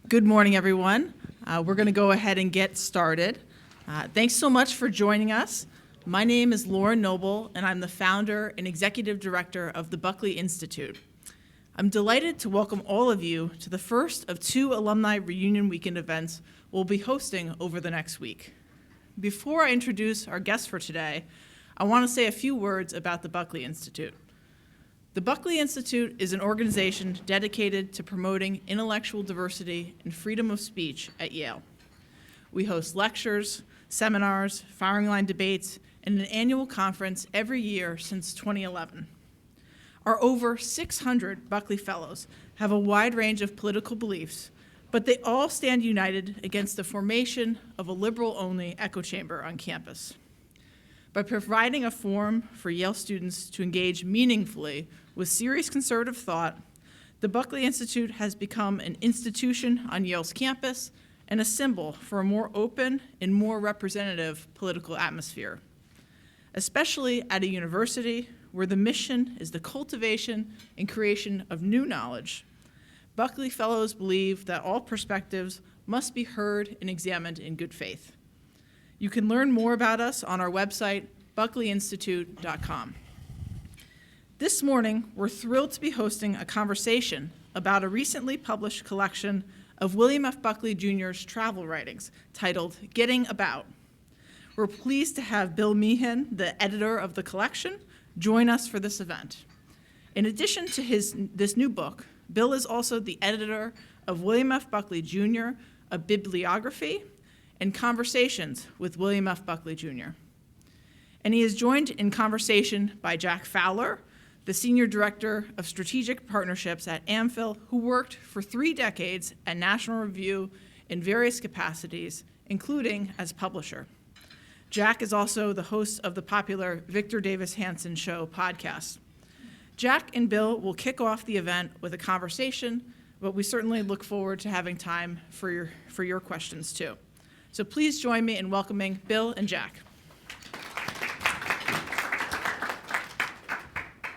Good morning, everyone. We're going to go ahead and get started. Thanks so much for joining us. My name is Lauren Noble, and I'm the founder and executive director of the Buckley Institute. I'm delighted to welcome all of you to the first of two alumni reunion weekend events we'll be hosting over the next week. Before I introduce our guests for today, I want to say a few words about the Buckley Institute. The Buckley Institute is an organization dedicated to promoting intellectual diversity and freedom of speech at Yale. We host lectures, seminars, firing line debates, and an annual conference every year since 2011. Our over 600 Buckley Fellows have a wide range of political beliefs, but they all stand united against the formation of a liberal-only echo chamber on campus. By providing a forum for Yale students to engage meaningfully with serious conservative thought, the Buckley Institute has become an institution on Yale's campus and a symbol for a more open and more representative political atmosphere, especially at a university where the mission is the cultivation and creation of new knowledge. Buckley Fellows believe that all perspectives must be heard and examined in good faith. You can learn more about us on our website, buckleyinstitute.com. This morning, we're thrilled to be hosting a conversation about a recently published collection of William F. Buckley Jr.'s travel writings titled Getting About. We're pleased to have Bill Meehan, the editor of the collection, join us for this event. In addition to this new book, Bill is also the editor of William F. Buckley Jr., a bibliography, and Conversations with William F. Buckley Jr. And he is joined in conversation by Jack Fowler, the Senior Director of Strategic Partnerships at AmPhil, who worked for 3 decades at National Review in various capacities, including as publisher. Jack is also the host of the popular Victor Davis Hanson Show podcast. Jack and Bill will kick off the event with a conversation, but we certainly look forward to having time for your questions too. So please join me in welcoming Bill and Jack.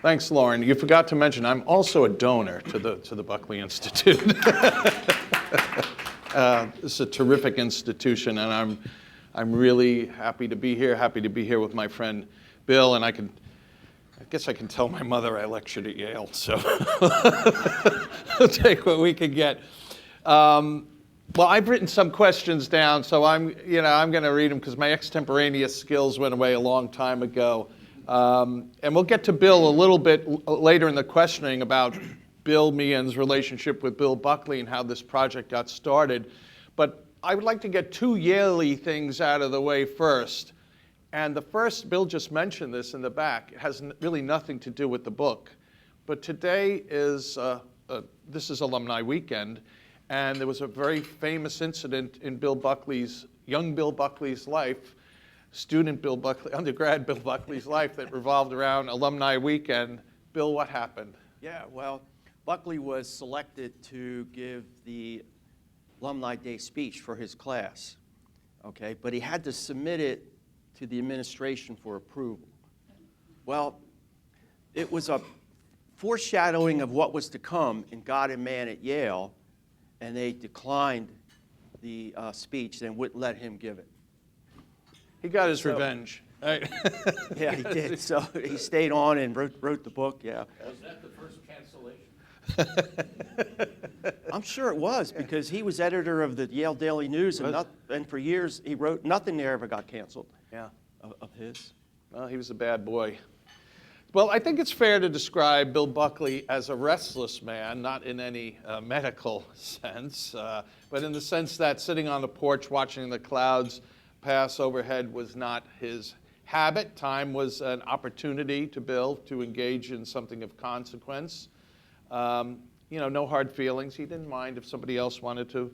Thanks, Lauren. You forgot to mention I'm also a donor to the Buckley Institute. It's a terrific institution, and I'm really happy to be here with my friend Bill, and I guess I can tell my mother I lectured at Yale, so we'll take what we can get. Well, I've written some questions down, so I'm going to read them because my extemporaneous skills went away a long time ago. And we'll get to Bill a little bit later in the questioning about Bill Meehan's relationship with Bill Buckley and how this project got started. But I would like to get 2 Yale-y things out of the way first. And the first, Bill just mentioned this in the back, it has really nothing to do with the book. But today is, this is Alumni Weekend. And there was a very famous incident in young Bill Buckley's life, student Bill Buckley, undergrad Bill Buckley's life that revolved around Alumni Weekend. Bill, what happened? Yeah, well, Buckley was selected to give the Alumni Day speech for his class, okay? But he had to submit it to the administration for approval. Well, it was a foreshadowing of what was to come in God and Man at Yale, and they declined the speech and wouldn't let him give it. He got his revenge. Right? Yeah, he did. So he stayed on and wrote the book, yeah. Was that the first cancellation? I'm sure it was, because he was editor of the Yale Daily News, and for years he wrote, nothing there ever got canceled. Yeah. Of his. Well, he was a bad boy. Well, I think it's fair to describe Bill Buckley as a restless man, not in any medical sense, but in the sense that sitting on the porch watching the clouds pass overhead was not his habit. Time was an opportunity to Bill to engage in something of consequence. No hard feelings. He didn't mind if somebody else wanted to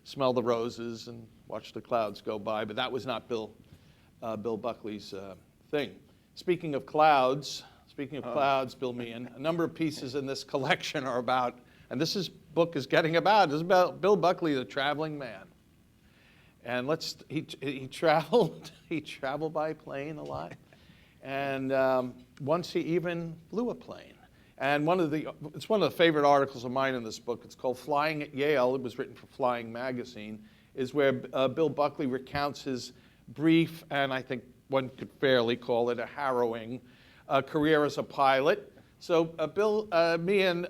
smell the roses and watch the clouds go by, but that was not Bill Buckley's thing. Speaking of clouds, Bill Meehan, a number of pieces in this collection are about, and book is Getting About, is about Bill Buckley, the traveling man. And he traveled by plane a lot. And once he even flew a plane. And it's one of the favorite articles of mine in this book. It's called Flying at Yale. It was written for Flying Magazine, is where Bill Buckley recounts his brief, and I think one could fairly call it a harrowing, career as a pilot. So Bill, Meehan,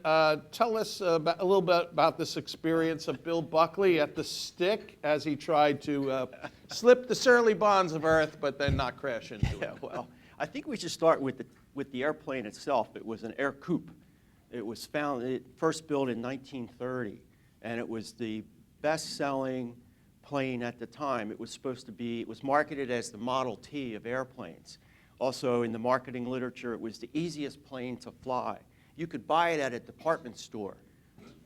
tell us a little bit about this experience of Bill Buckley at the stick as he tried to slip the surly bonds of Earth, but then not crash into it. Yeah, well, I think we should start with the airplane itself. It was an air coupe. It was first built in 1930, and it was the best-selling plane at the time. It was marketed as the Model T of airplanes. Also, in the marketing literature, it was the easiest plane to fly. You could buy it at a department store.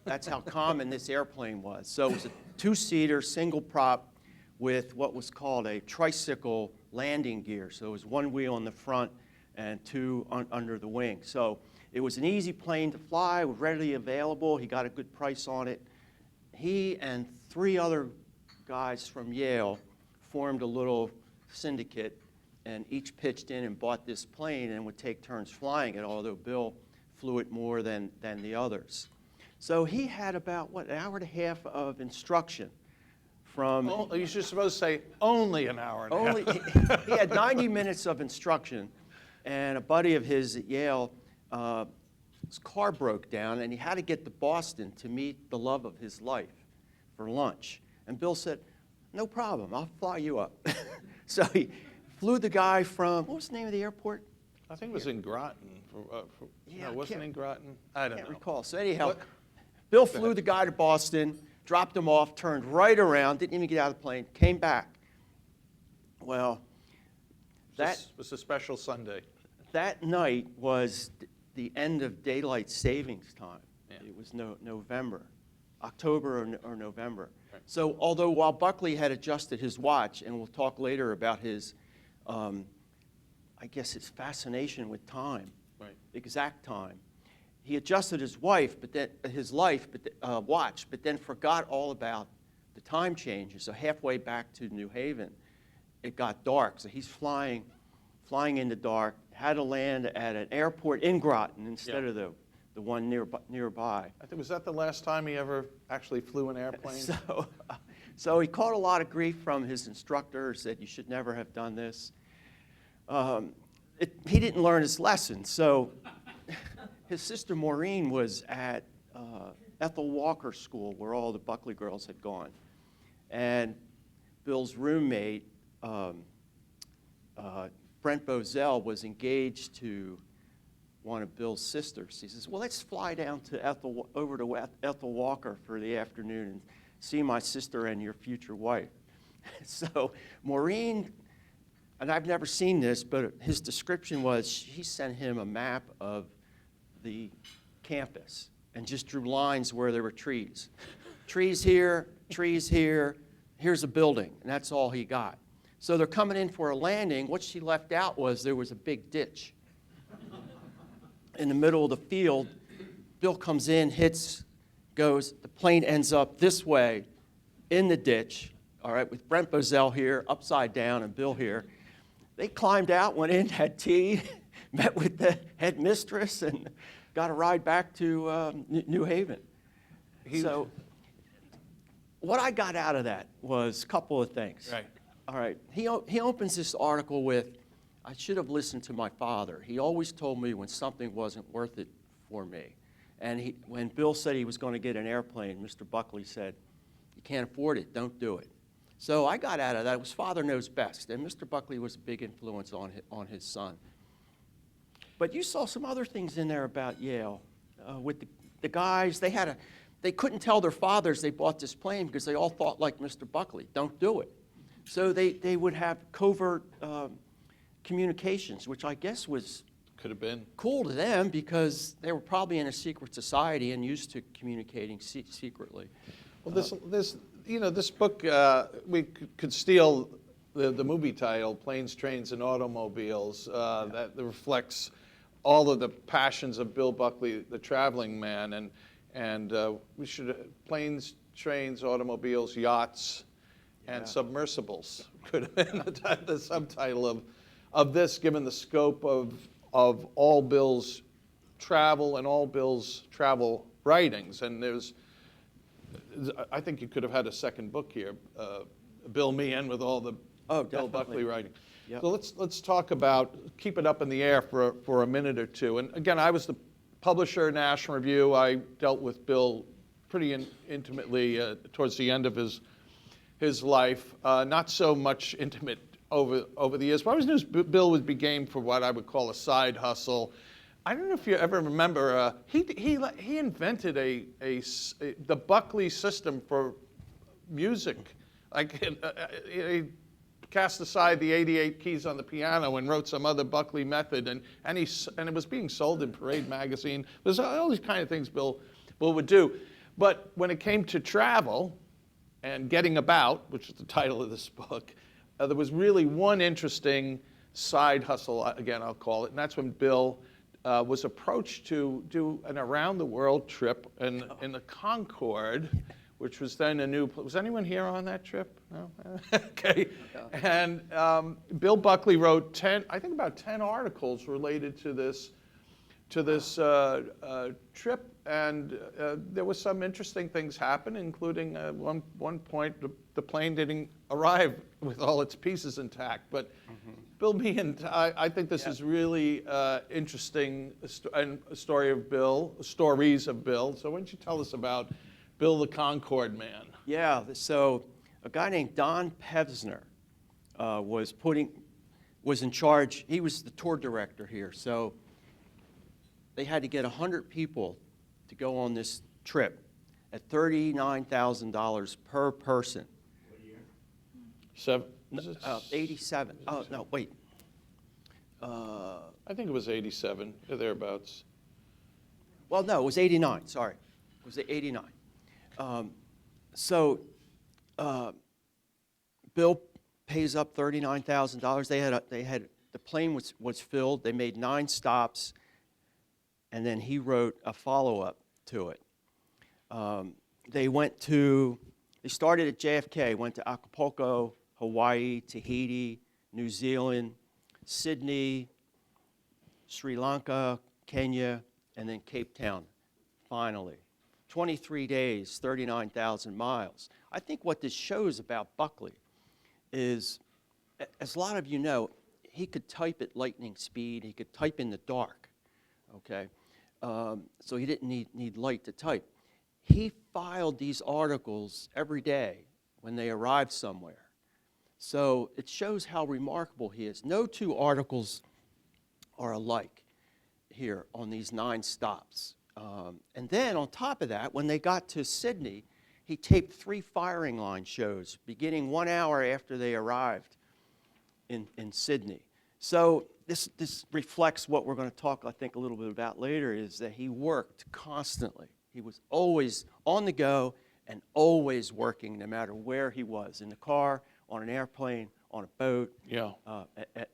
That's how common this airplane was. So it was a two-seater, single prop with what was called a tricycle landing gear. So it was one wheel in the front and two under the wing. So it was an easy plane to fly, readily available. He got a good price on it. He and 3 other guys from Yale formed a little syndicate, and each pitched in and bought this plane and would take turns flying it, although Bill flew it more than the others. So he had about, an hour and a half of instruction from... Oh, you should supposed to say only an hour and a half. He had 90 minutes of instruction, and a buddy of his at Yale, his car broke down, and he had to get to Boston to meet the love of his life for lunch. And Bill said, no problem, I'll fly you up. So he flew the guy from, what was the name of the airport? I think it was in Groton. No, wasn't in Groton? I can't recall. So anyhow, Bill flew the guy to Boston, dropped him off, turned right around, didn't even get out of the plane, came back. Well, that was a special Sunday. That night was the end of daylight savings time. Yeah. It was November, October or November. Right. So although while Buckley had adjusted his watch, and we'll talk later about his, I guess his fascination with time, right, exact time, he adjusted his watch, but then forgot all about the time changes. So halfway back to New Haven, it got dark. So he's flying in the dark, had to land at an airport in Groton instead of the one nearby. I think, was that the last time he ever actually flew an airplane? So he caught a lot of grief from his instructor, said you should never have done this. He didn't learn his lesson. So his sister Maureen was at Ethel Walker School, where all the Buckley girls had gone. And Bill's roommate, Brent Bozell, was engaged to one of Bill's sisters. He says, well, let's fly down to over to Ethel Walker for the afternoon and see my sister and your future wife. So Maureen, and I've never seen this, but his description was he sent him a map of the campus and just drew lines where there were trees. Trees here, here's a building, and that's all he got. So they're coming in for a landing. What she left out was there was a big ditch in the middle of the field. Bill comes in, goes, the plane ends up this way in the ditch, all right, with Brent Bozell here, upside down, and Bill here. They climbed out, went in, had tea, met with the headmistress, and got a ride back to New Haven. So what I got out of that was a couple of things. Right. All right. He opens this article with, I should have listened to my father. He always told me when something wasn't worth it for me. And when Bill said he was going to get an airplane, Mr. Buckley said, you can't afford it, don't do it. So I got out of that. It was father knows best. And Mr. Buckley was a big influence on his son. But you saw some other things in there about Yale. With the guys, they couldn't tell their fathers they bought this plane because they all thought like Mr. Buckley, don't do it. So they would have covert communications, which I guess could have been cool to them because they were probably in a secret society and used to communicating secretly. Well, this book, we could steal the movie title, Planes, Trains, and Automobiles, that reflects all of the passions of Bill Buckley, the traveling man, and we should planes, trains, automobiles, yachts, and submersibles could have been the subtitle of this, given the scope of all Bill's travel and all Bill's travel writings. And I think you could have had a second book here, Bill Meehan with all the Oh, Bill definitely. Buckley writing. Yep. So let's talk about, keep it up in the air for a minute or two. And again, I was the publisher of National Review. I dealt with Bill pretty intimately towards the end of his life. Not so much intimate over the years, but I always knew Bill would be game for what I would call a side hustle. I don't know if you ever remember, he invented the Buckley system for music. Like he cast aside the 88 keys on the piano and wrote some other Buckley method, and it was being sold in Parade magazine. There's all these kind of things Bill would do. But when it came to travel and getting about, which is the title of this book, there was really one interesting side hustle, again I'll call it, and that's when Bill was approached to do an around-the-world trip in the Concorde, which was then a new. Was anyone here on that trip? No. Okay. And Bill Buckley wrote about 10 articles related to this trip, and there was some interesting things happen, including one point the plane didn't arrive with all its pieces intact. But Bill Meehan, I think this is really interesting, and a story of Bill, stories of Bill. So why don't you tell us about Bill the Concorde Man? Yeah, so a guy named Don Pevsner was in charge. He was the tour director here, so they had to get 100 people to go on this trip at $39,000 per person. What year? 87. Oh, no, wait. I think it was 87, or thereabouts. Well, no, it was 89, sorry. It was 89. Bill pays up $39,000. The plane was filled. They made 9 stops, and then he wrote a follow-up to it. They started at JFK, went to Acapulco, Hawaii, Tahiti, New Zealand, Sydney, Sri Lanka, Kenya, and then Cape Town, finally. 23 days, 39,000 miles. I think what this shows about Buckley is, as a lot of you know, he could type at lightning speed. He could type in the dark, okay? So he didn't need light to type. He filed these articles every day when they arrived somewhere. So it shows how remarkable he is. No 2 articles are alike here on these 9 stops. And then on top of that, when they got to Sydney, he taped 3 firing line shows beginning 1 hour after they arrived in Sydney. So this reflects what we're going to talk, I think, a little bit about later, is that he worked constantly. He was always on the go and always working, no matter where he was, in the car, on an airplane, on a boat, Yeah.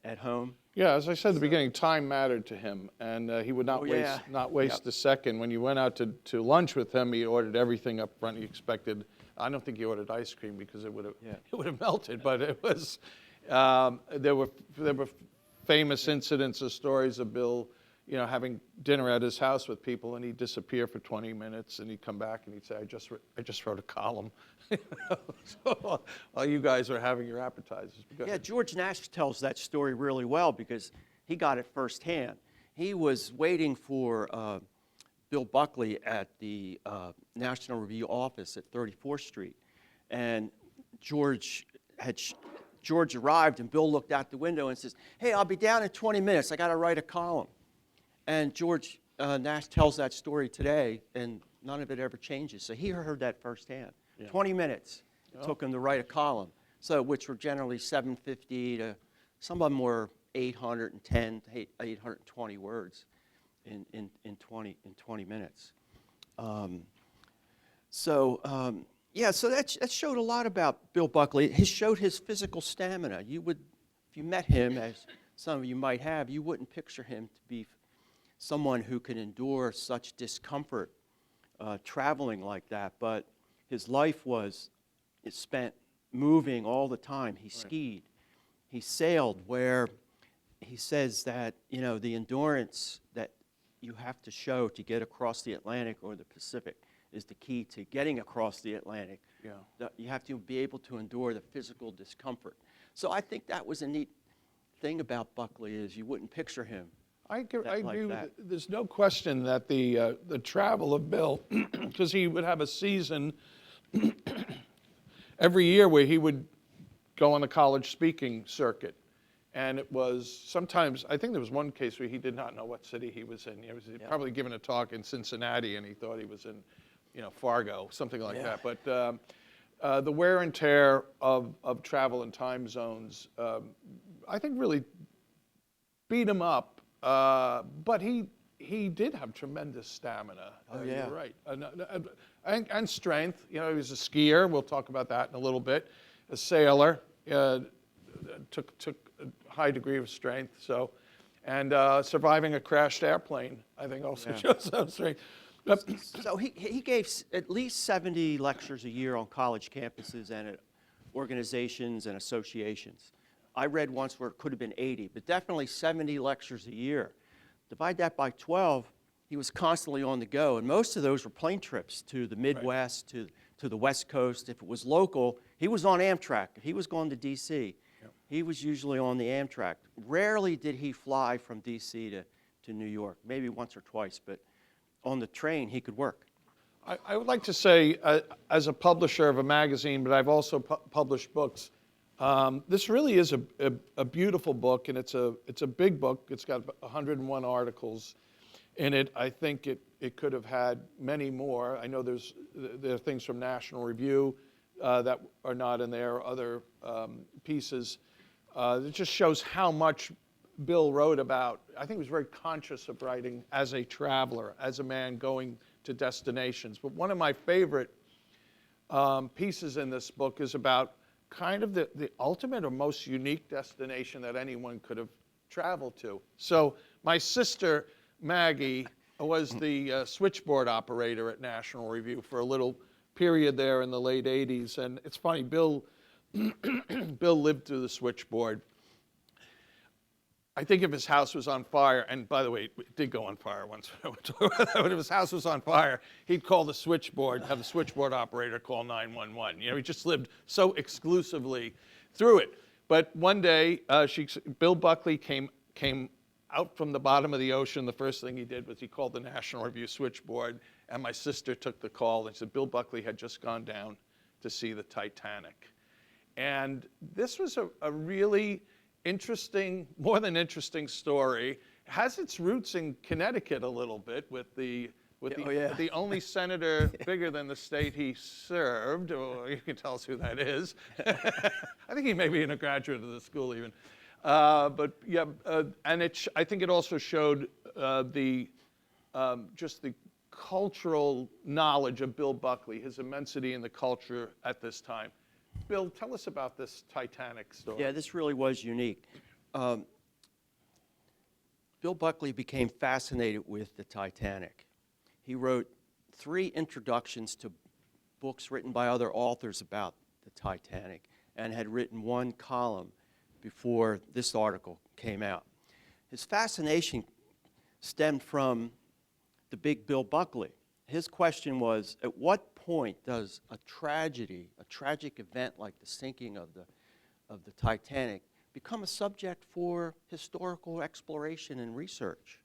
at home. Yeah, as I said at the beginning, time mattered to him, and he would not waste a second. When you went out to lunch with him, he ordered everything up front. He expected. I don't think he ordered ice cream because it would have melted. But it was there were famous incidents or stories of Bill, having dinner at his house with people, and he'd disappear for 20 minutes, and he'd come back and he'd say, I just wrote a column. So, while you guys are having your appetizers. Yeah, George Nash tells that story really well because he got it firsthand. He was waiting for Bill Buckley at the National Review office at 34th Street, and George arrived, and Bill looked out the window and says, "Hey, I'll be down in 20 minutes. I got to write a column." And George Nash tells that story today, and none of it ever changes. So he heard that firsthand. Yeah. 20 minutes it took him to write a column, which were generally 750 to, some of them were 810 to 820 words in 20 minutes. So that showed a lot about Bill Buckley. It showed his physical stamina. If you met him, as some of you might have, you wouldn't picture him to be someone who can endure such discomfort traveling like that. But his life was spent moving all the time. He skied, he sailed, where he says that the endurance that you have to show to get across the Atlantic or the Pacific is the key to getting across the Atlantic. Yeah. You have to be able to endure the physical discomfort. So I think that was a neat thing about Buckley is you wouldn't picture him. I like agree. that. There's no question that the travel of Bill, because he would have a season every year where he would go on the college speaking circuit. And it was sometimes, I think there was one case where he did not know what city he was in. He was probably giving a talk in Cincinnati and he thought he was in, Fargo, something like that. But the wear and tear of travel and time zones, I think really beat him up. But he did have tremendous stamina. Oh, yeah. You're right. And strength. He was a skier. We'll talk about that in a little bit. A sailor. Took a high degree of strength. So, and surviving a crashed airplane, I think, also shows some strength. So he gave at least 70 lectures a year on college campuses and at organizations and associations. I read once where it could have been 80, but definitely 70 lectures a year. Divide that by 12, he was constantly on the go, and most of those were plane trips to the Midwest, to the West Coast. If it was local, he was on Amtrak. If he was going to D.C., he was usually on the Amtrak. Rarely did he fly from D.C. to New York, maybe once or twice, but on the train, he could work. I would like to say, as a publisher of a magazine, but I've also published books, this really is a beautiful book, and it's a big book. It's got 101 articles in it. I think it could have had many more. I know there are things from National Review that are not in there, other pieces. It just shows how much Bill wrote about. I think he was very conscious of writing as a traveler, as a man going to destinations. But one of my favorite pieces in this book is about kind of the ultimate or most unique destination that anyone could have traveled to. So my sister, Maggie, was the switchboard operator at National Review for a little period there in the late 80s. And it's funny, Bill lived through the switchboard. I think if his house was on fire, and by the way, it did go on fire once, but if his house was on fire, he'd call the switchboard, have the switchboard operator call 911. He just lived so exclusively through it. But one day, Bill Buckley came out from the bottom of the ocean. The first thing he did was he called the National Review switchboard, and my sister took the call and said Bill Buckley had just gone down to see the Titanic. And this was a really interesting, more than interesting story. It has its roots in Connecticut a little bit with the only senator bigger than the state he served, or you can tell us who that is. I think he may be a graduate of the school even. And I think it also showed just the cultural knowledge of Bill Buckley, his immensity in the culture at this time. Bill, tell us about this Titanic story. Yeah, this really was unique. Bill Buckley became fascinated with the Titanic. He wrote 3 introductions to books written by other authors about the Titanic and had written 1 column before this article came out. His fascination stemmed from the big Bill Buckley. His question was, at what point does a tragic event like the sinking of the Titanic become a subject for historical exploration and research?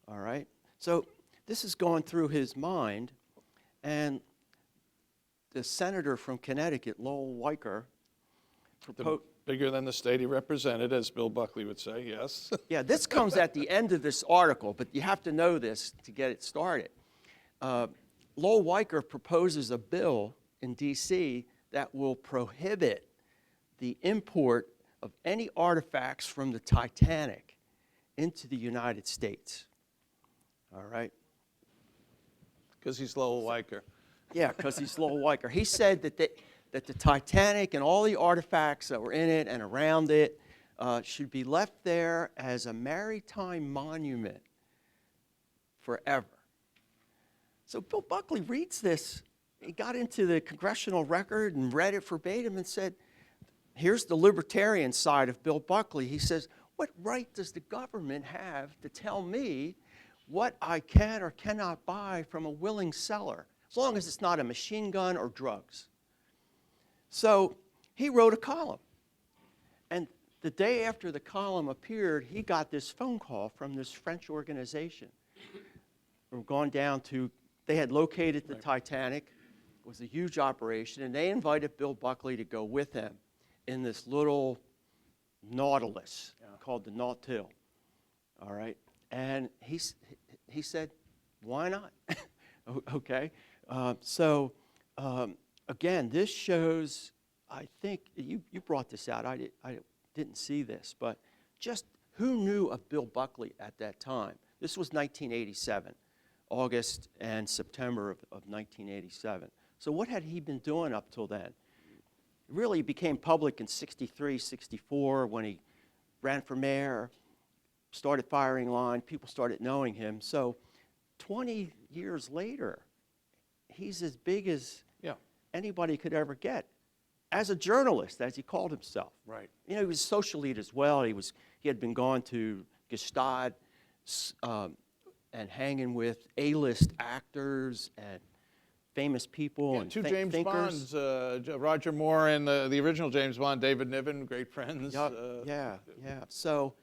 All right? So this is going through his mind, and the senator from Connecticut, Lowell Weicker, Bigger than the state he represented, as Bill Buckley would say, yes. Yeah, this comes at the end of this article, but you have to know this to get it started. Lowell Weicker proposes a bill in D.C. that will prohibit the import of any artifacts from the Titanic into the United States. All right? Because he's Lowell Weicker. Yeah, because he's Lowell Weicker. He said that the Titanic and all the artifacts that were in it and around it should be left there as a maritime monument forever. So Bill Buckley reads this. He got into the congressional record and read it verbatim and said, here's the libertarian side of Bill Buckley. He says, what right does the government have to tell me what I can or cannot buy from a willing seller, as long as it's not a machine gun or drugs. So he wrote a column. And the day after the column appeared, he got this phone call from this French organization. We're going down to, they had located the Titanic. It was a huge operation, and they invited Bill Buckley to go with them in this little Nautilus called the Nautil. All right? And he said, why not? Okay. Again, this shows, I think, you brought this out. I didn't see this, but just who knew of Bill Buckley at that time? This was 1987, August and September of 1987. So what had he been doing up till then? Really became public in 63, 64 when he ran for mayor, started firing line, people started knowing him. So 20 years later, he's as big as anybody could ever get as a journalist, as he called himself. Right. You know, he was a socialite as well. He had been gone to Gestad and hanging with A-list actors and famous people and two James thinkers. Bonds, Roger Moore and the original James Bond, David Niven, great friends. Yeah. So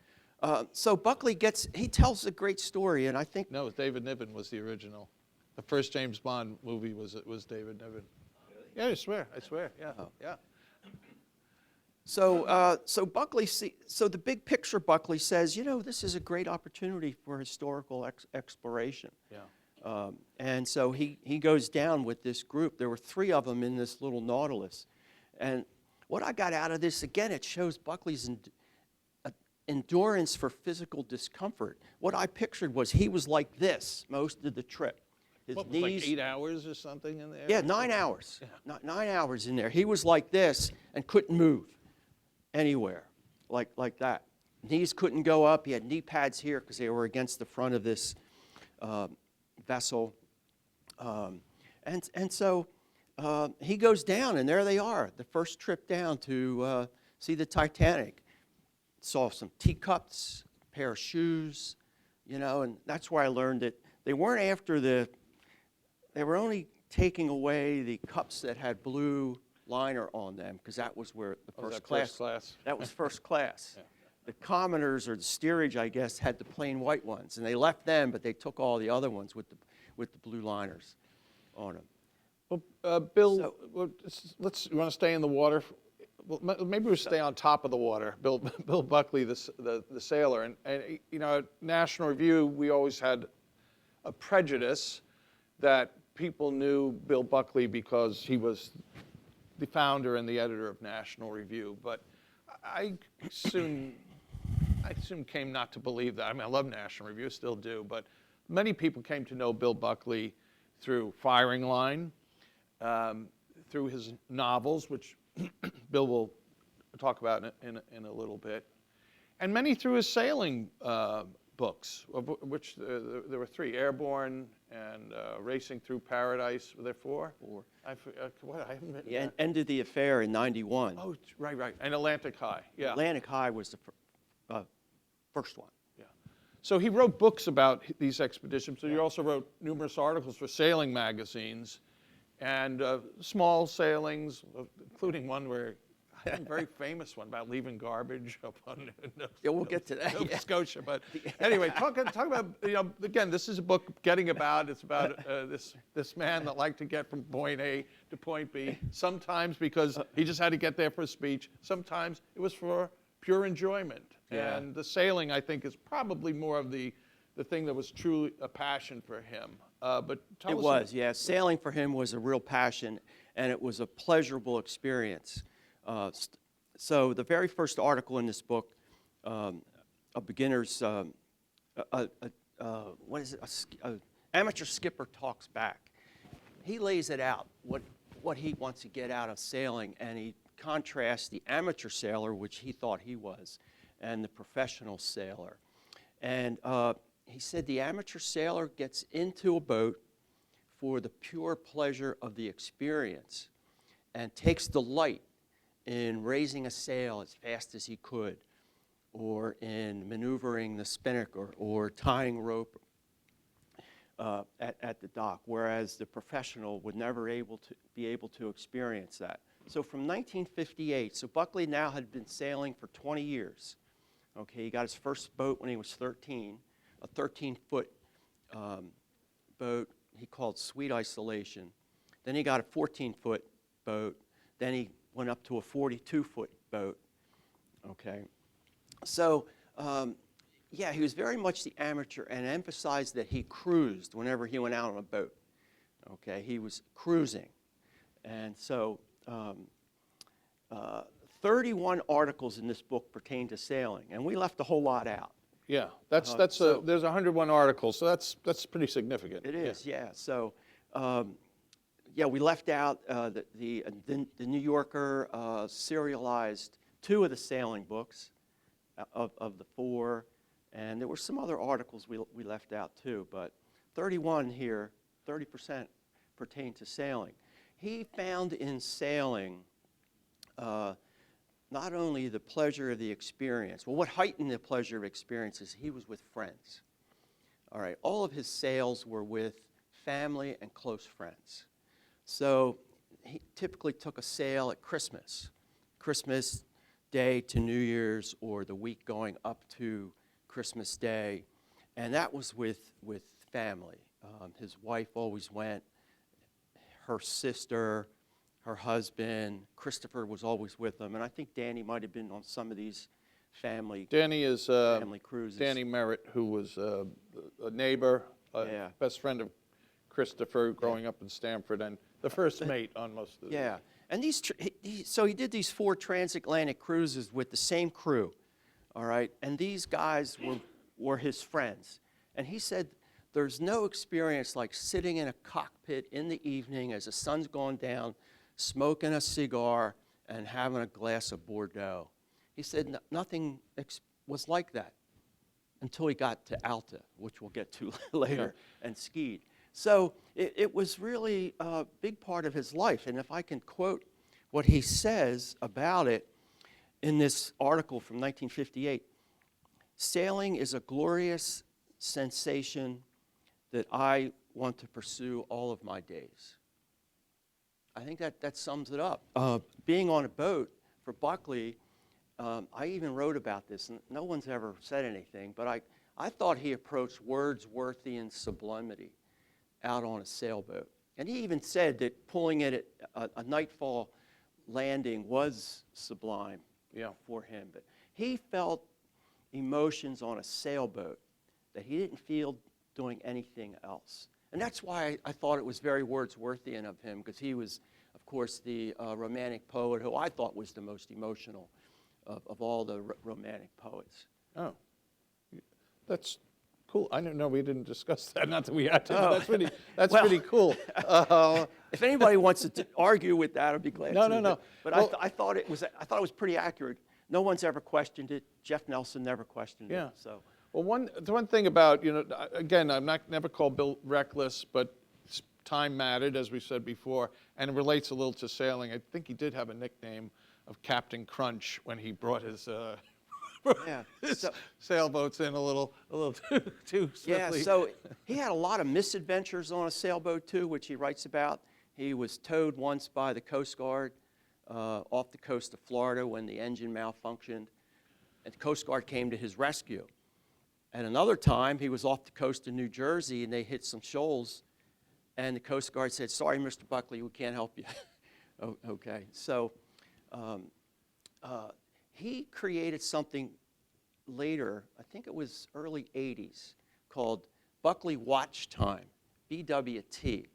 Buckley he tells a great story, and I think No, David Niven was the original. The first James Bond movie was David Niven. Yeah, I swear, yeah, yeah. So Buckley, so the big picture, Buckley says, this is a great opportunity for historical exploration. Yeah. And so he goes down with this group. There were 3 of them in this little Nautilus. And what I got out of this, again, it shows Buckley's endurance for physical discomfort. What I pictured was he was like this most of the trip. His What, knees, like 8 hours or something in there? Yeah, 9 hours. 9 hours in there. He was like this and couldn't move anywhere, like that. Knees couldn't go up. He had knee pads here because they were against the front of this vessel. So he goes down, and there they are, the first trip down to see the Titanic. Saw some teacups, a pair of shoes, and that's where I learned that they weren't after they were only taking away the cups that had blue liner on them, because that was where the first class. That was first class. Yeah. The commoners or the steerage, I guess, had the plain white ones, and they left them, but they took all the other ones with the blue liners on them. Well, Bill, you want to stay in the water? Well, maybe we'll stay on top of the water. Bill Buckley, the sailor, and at National Review, we always had a prejudice that people knew Bill Buckley because he was the founder and the editor of National Review. But I soon came not to believe that. I mean, I love National Review, still do, but many people came to know Bill Buckley through Firing Line, through his novels, which Bill will talk about in a little bit, and many through his sailing books, of which there were 3, Airborne and Racing Through Paradise. Were there 4? 4. I haven't written that. Ended the affair in 91. Oh, right. And Atlantic High, yeah. Atlantic High was the first one. Yeah. So he wrote books about these expeditions, but he also wrote numerous articles for sailing magazines and small sailings, including one where a very famous one about leaving garbage up on we'll get to that. Nova Scotia. But anyway, talk about, again, this is a book getting about. It's about this man that liked to get from point A to point B, sometimes because he just had to get there for a speech. Sometimes it was for pure enjoyment. Yeah. And the sailing, I think, is probably more of the thing that was truly a passion for him. But tell us. It was, yeah. Sailing for him was a real passion, and it was a pleasurable experience. So the very first article in this book, a beginner's, what is it? Amateur skipper talks back. He lays it out, what he wants to get out of sailing, and he contrasts the amateur sailor, which he thought he was, and the professional sailor. And he said the amateur sailor gets into a boat for the pure pleasure of the experience and takes delight in raising a sail as fast as he could, or in maneuvering the spinnaker, or tying rope, at the dock, whereas the professional would never be able to experience that. So from 1958, so Buckley now had been sailing for 20 years. Okay, he got his first boat when he was 13, a 13-foot boat he called Sweet Isolation. Then he got a 14-foot boat. Then he went up to a 42-foot boat. Okay, so yeah, he was very much the amateur and emphasized that he cruised whenever he went out on a boat. Okay, he was cruising. And so 31 articles in this book pertain to sailing, and we left a whole lot out. Yeah, So- there's 101 articles, so that's pretty significant. It is, yeah. So, yeah, we left out the New Yorker serialized 2 of the sailing books of the 4, and there were some other articles we left out too, but 31 here, 30% pertain to sailing. He found in sailing not only the pleasure of the experience, well, what heightened the pleasure of experience is he was with friends. All right, all of his sails were with family and close friends. So he typically took a sail at Christmas Day to New Year's, or the week going up to Christmas Day, and that was with family. His wife always went, her sister, her husband, Christopher was always with them, and I think Danny might have been on some of these family cruises. Danny Merritt, who was a neighbor, Yeah. best friend of Christopher growing up in Stamford, and the first mate on most of the Yeah, and so he did these 4 transatlantic cruises with the same crew, all right? And these guys were his friends. And he said there's no experience like sitting in a cockpit in the evening as the sun's going down, smoking a cigar and having a glass of Bordeaux. He said nothing was like that until he got to Alta, which we'll get to later, and skied. So it was really a big part of his life. And if I can quote what he says about it in this article from 1958, sailing is a glorious sensation that I want to pursue all of my days. I think that sums it up. Being on a boat for Buckley, I even wrote about this, and no one's ever said anything, but I thought he approached Wordsworthian sublimity out on a sailboat. And he even said that pulling it at a nightfall landing was sublime for him. But he felt emotions on a sailboat that he didn't feel doing anything else. And that's why I thought it was very Wordsworthian of him, because he was, of course, the romantic poet who I thought was the most emotional of all the romantic poets. Oh, that's cool. I didn't know we didn't discuss that. Not that we had to. But that's Well, pretty cool. If anybody wants to argue with that, I'd be glad to. No. But Well, I thought it was pretty accurate. No one's ever questioned it. Jeff Nelson never questioned Yeah. it. So. Well, the one thing about, again, I'm never called Bill reckless, but time mattered, as we said before, and it relates a little to sailing. I think he did have a nickname of Captain Crunch when he brought his, Yeah. his sailboats in a little too Yeah, swiftly. so he had a lot of misadventures on a sailboat too, which he writes about. He was towed once by the Coast Guard off the coast of Florida when the engine malfunctioned, and the Coast Guard came to his rescue. And another time, he was off the coast of New Jersey, and they hit some shoals, and the Coast Guard said, "Sorry, Mr. Buckley, we can't help you." Okay, so he created something later, I think it was early 80s, called Buckley Watch Time, BWT.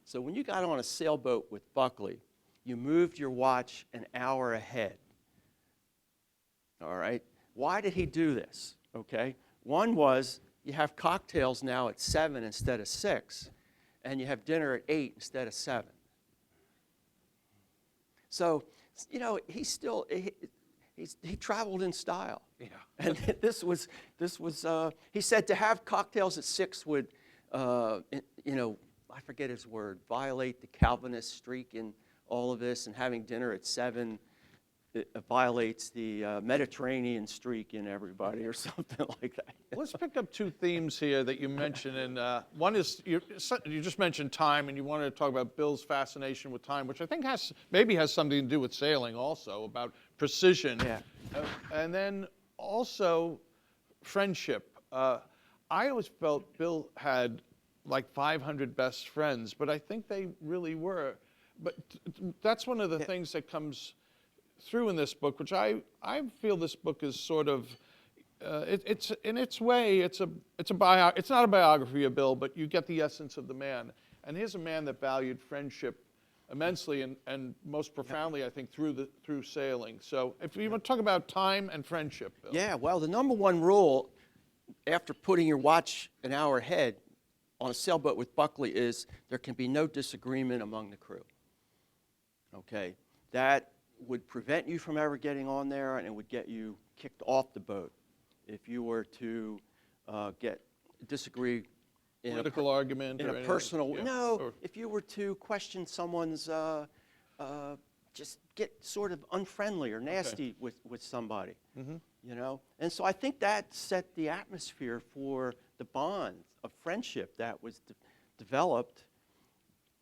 So when you got on a sailboat with Buckley, you moved your watch an hour ahead. All right? Why did he do this? Okay? One was you have cocktails now at 7 instead of 6, and you have dinner at 8 instead of 7. So, he traveled in style. Yeah. And this was he said to have cocktails at 6 would, I forget his word, violate the Calvinist streak in all of this, and having dinner at 7, it violates the Mediterranean streak in everybody or something like that. Let's pick up two themes here that you mentioned, and one is you just mentioned time, and you wanted to talk about Bill's fascination with time, which I think maybe has something to do with sailing also, about precision. Yeah. And then also friendship. I always felt Bill had like 500 best friends, but I think they really were. But that's one of the things that comes through in this book, which I feel this book is sort of, it's in its way, it's not a biography of Bill, but you get the essence of the man. And here's a man that valued friendship immensely and most profoundly, I think, through sailing. So if you want to talk about time and friendship, Bill. Yeah, well, the number one rule after putting your watch an hour ahead on a sailboat with Buckley is there can be no disagreement among the crew. Okay, that would prevent you from ever getting on there, and it would get you kicked off the boat if you were to disagree in Political argument in or a anything. personal Yeah. no. Or- If you were to question someone's just get sort of unfriendly or nasty with somebody, you know, and so I think that set the atmosphere for the bond of friendship that was developed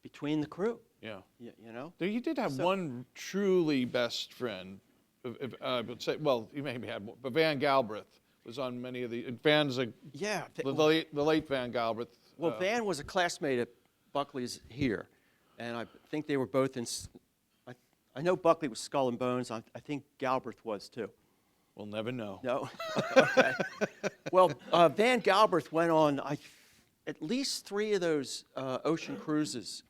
between the crew. Yeah. You know. You did have one truly best friend. I would say, well, you maybe had more, but Van Galbraith was on many of the. Van's the late Van Galbraith. Well, Van was a classmate at Buckley's here, and I think they were both in. I know Buckley was Skull and Bones. I think Galbraith was too. We'll never know. No. Okay. Well, Van Galbraith went on at least 3 of those ocean cruises.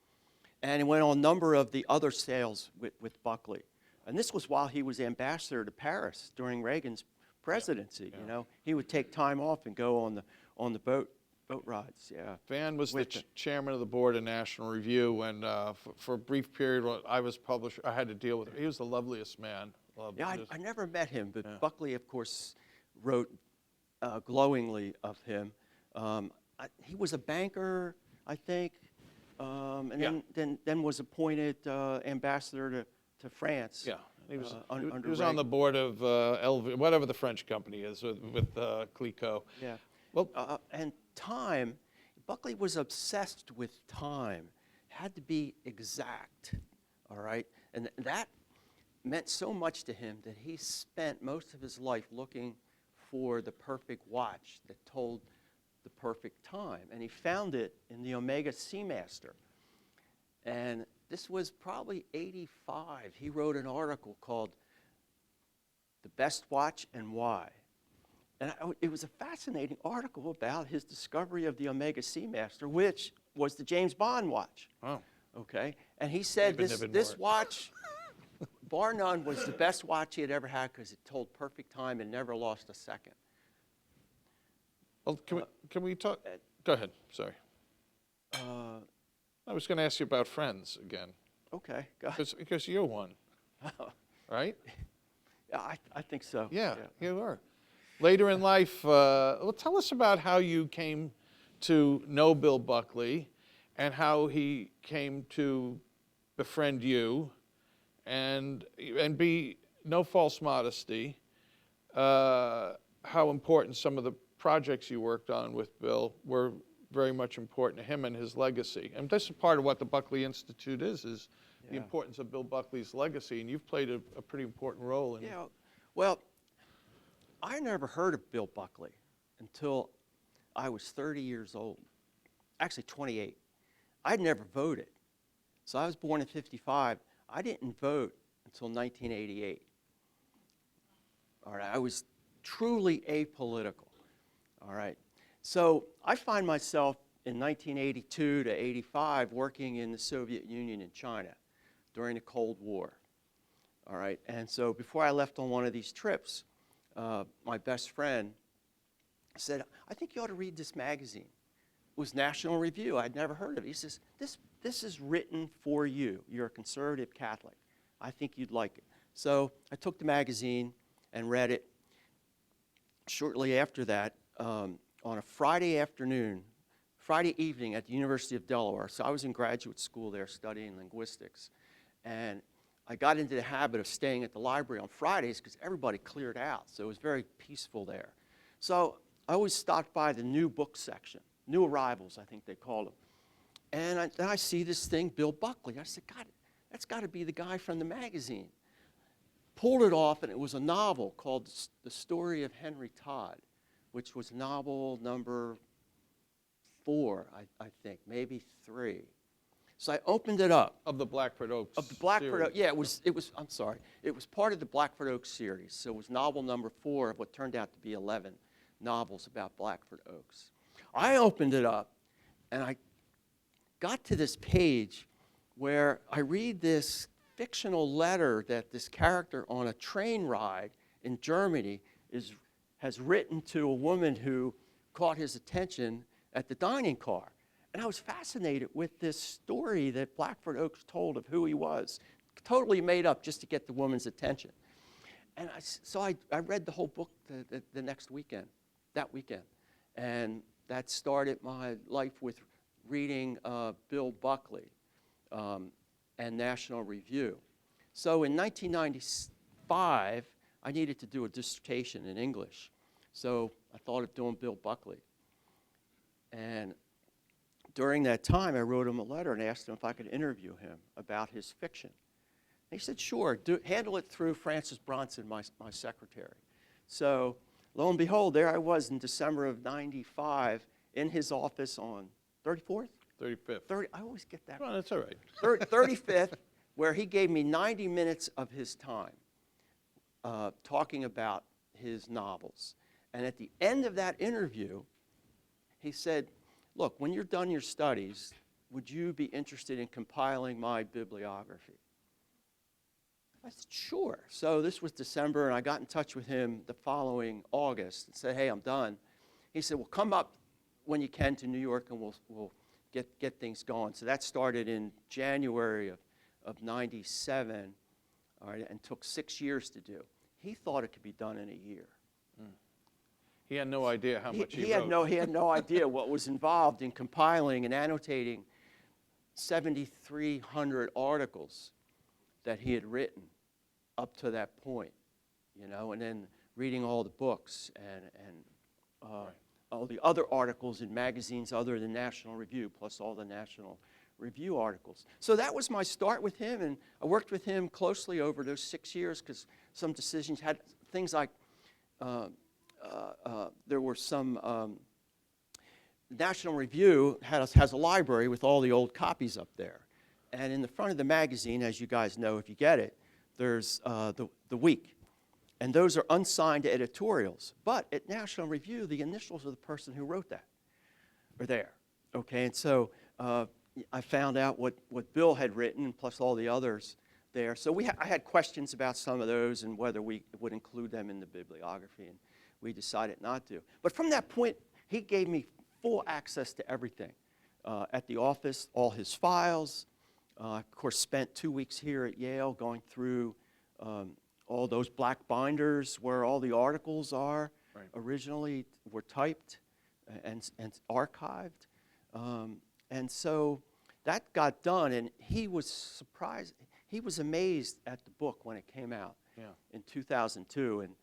And he went on a number of the other sails with Buckley. And this was while he was ambassador to Paris during Reagan's presidency. Yeah. You know, he would take time off and go on the boat rides. Yeah. Van was the chairman of the board of National Review, and for a brief period when I was publisher, I had to deal with him. He was the loveliest man. Yeah, I never met him, but Buckley, of course, wrote glowingly of him. He was a banker, I think. And then was appointed ambassador to France. Yeah, he was, under he was on the board of whatever the French company is with Clicquot. Yeah. Well, and time, Buckley was obsessed with time. Had to be exact, all right? And that meant so much to him that he spent most of his life looking for the perfect watch that told the perfect time. And he found it in the Omega Seamaster. And this was probably 85. He wrote an article called The Best Watch and Why. And it was a fascinating article about his discovery of the Omega Seamaster, which was the James Bond watch. oh, Okay? And he said this watch, bar none, was the best watch he had ever had because it told perfect time and never lost a second. well, can we talk? Go ahead. Sorry. I was going to ask you about friends again. Okay, go ahead. Because you're one, right? Yeah, I think so. Yeah, you are. Later in life, well, tell us about how you came to know Bill Buckley and how he came to befriend you and be, no false modesty, how important some of the projects you worked on with Bill were very much important to him and his legacy. And this is part of what the Buckley Institute is the importance of Bill Buckley's legacy, and you've played a pretty important role in it. Yeah, well, I never heard of Bill Buckley until I was 30 years old, actually 28. I'd never voted. So I was born in 55. I didn't vote until 1988. All right, I was truly apolitical. All right, so I find myself in 1982 to 85 working in the Soviet Union in China during the Cold War. All right, and so before I left on one of these trips, my best friend said, I think you ought to read this magazine. It was National Review. I'd never heard of it. He says, this is written for you. You're a conservative Catholic. I think you'd like it. So I took the magazine and read it. Shortly after that, on a Friday evening at the University of Delaware. So I was in graduate school there studying linguistics. And I got into the habit of staying at the library on Fridays because everybody cleared out, so it was very peaceful there. So I always stopped by the new book section, new arrivals, I think they called them. And then I see this thing, Bill Buckley. I said, God, that's got to be the guy from the magazine. Pulled it off, and it was a novel called The Story of Henry Todd, which was novel number 4, I think, maybe 3. So I opened it up. Of the Blackford Oaks Of the Blackford series. Oaks, yeah, I'm sorry. It was part of the Blackford Oaks series. So it was novel number 4 of what turned out to be 11 novels about Blackford Oaks. I opened it up, and I got to this page where I read this fictional letter that this character on a train ride in Germany has written to a woman who caught his attention at the dining car. And I was fascinated with this story that Blackford Oaks told of who he was, totally made up just to get the woman's attention. And so I read the whole book the next weekend, that weekend. And that started my life with reading Bill Buckley and National Review. So in 1995, I needed to do a dissertation in English. So I thought of doing Bill Buckley. And during that time, I wrote him a letter and asked him if I could interview him about his fiction. And he said, sure, handle it through Frances Bronson, my secretary. So lo and behold, there I was in December of 95 in his office on 34th? 35th. I always get that. Well, that's all right. 35th, where he gave me 90 minutes of his time talking about his novels. And at the end of that interview, he said, look, when you're done your studies, would you be interested in compiling my bibliography? I said, sure. So this was December, and I got in touch with him the following August and said, hey, I'm done. He said, well, come up when you can to New York, and we'll get things going. So that started in January of 97, all right, and took 6 years to do. He thought it could be done in a year. He had no idea how much he had wrote. he had no idea what was involved in compiling and annotating 7,300 articles that he had written up to that point, you know, and then reading all the books and all the other articles in magazines other than National Review, plus all the National Review articles. So that was my start with him, and I worked with him closely over those 6 years because some decisions had things like there were some, National Review has a library with all the old copies up there. And in the front of the magazine, as you guys know if you get it, there's the week. And those are unsigned editorials. But at National Review, the initials of the person who wrote that are there. Okay, and so I found out what Bill had written, plus all the others there. So I had questions about some of those and whether we would include them in the bibliography. And we decided not to. But from that point, he gave me full access to everything. At the office, all his files. Of course, spent 2 weeks here at Yale going through all those black binders where all the articles are originally were typed and archived. And so that got done, and he was surprised. He was amazed at the book when it came out in 2002, and